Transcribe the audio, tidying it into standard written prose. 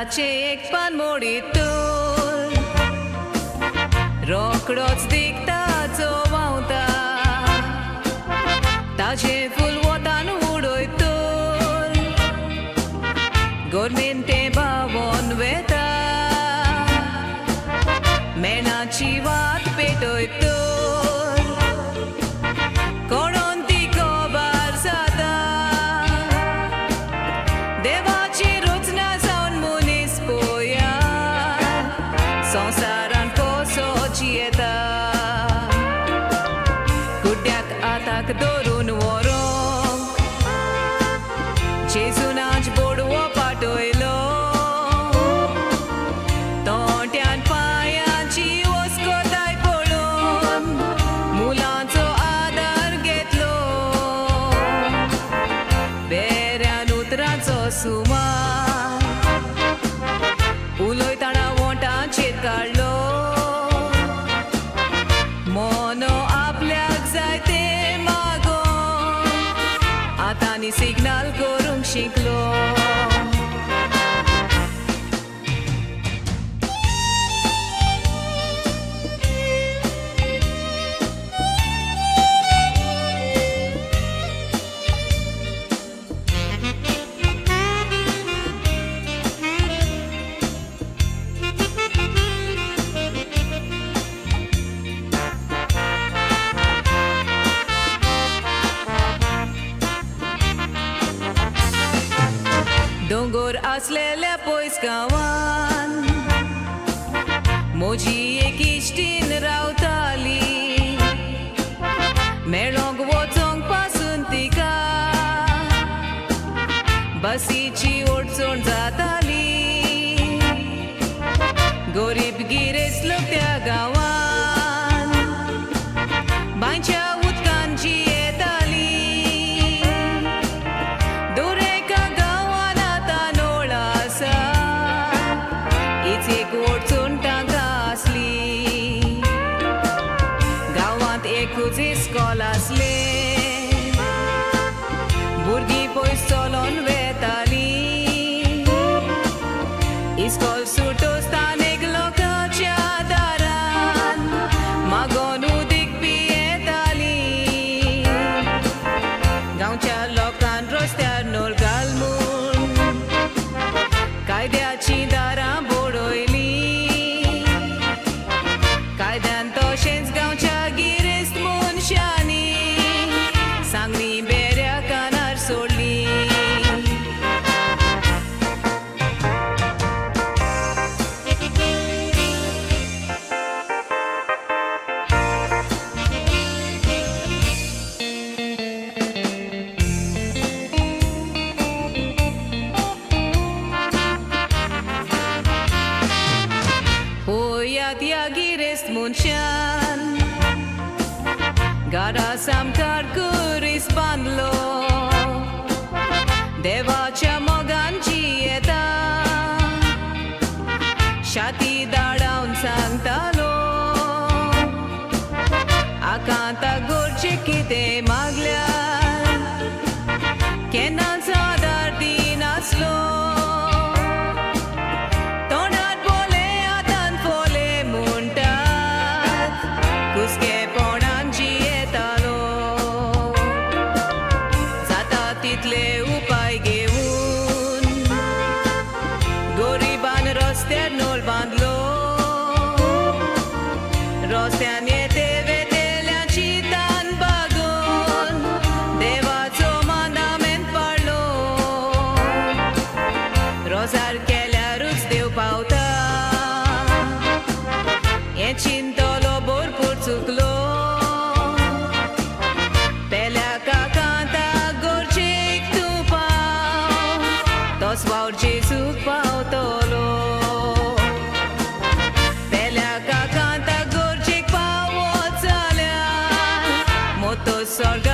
Tacie jak pan moritur Rokroc diktacował ta Tacie full watan udoy tur Gormente bawon veta Menachi wat petoy tur Koronti ko barsata Devachi rucna zaun munis poya Sonsaran ko societa Kudyak atak dorun worong Jesunaj bodwo patoylo Tontian payanchi oskotai polon Mulanco adar getlo Berean utranco sumar Uloy tana wonta chetkarlo Mono आपल्याक जाय ते मागोन आतांनी सिग्नल करूंक शिकलो Dongur asleल्या पयस गांवान म्हजी एक इश्टीण रावताली मेळोंक वचोंक पासून तिका बसीची ओडचोण जाताली गरीब गिरेस्त लोक त्या गांवान बांयच्या उदकांची येताली एक ओडचून तांकां आसली गांवांत एकूच इस्कॉल आसलें भुरगीं पयस चलोन वेतालीं इस्कॉल सुटोस्तान एक लोकाच्या दारान मागोन उदीक पियेतालीं गांवच्या लोकांन रस्त्यार नोल घालून कायद्याचीं दारां कायद्यान तशेंच गांवच्या गिरेस्त मनशांनी सांगली बेऱ्या कानार सोडली Poyat या गिरेस्त मनशान गारा सामकार कुरीस बांदलो देवाच्या मोगांची येता छाती दाडावन सांगतालो आकांता गोरचे कितें मागल्यार केन्नाच आदार दिनासलो कुस्केपणांची येतालो जाता तितले उपाय घेवन गोरिबान रस्त्यार नोल बांदलो रस्त्यान येते वेतेल्याची तान बागोन देवाचो मांदामेंत पाडलो रोजार केल्यारूच देव पावता हें चिंतलो भरपूर चुकलो पेल्या काकांता गोरचेक तूं पाव तोच वावर जेजूक पावतलो पेल्या काकांता गोरचेक पावत जाल्यार मोतो स्वर्ग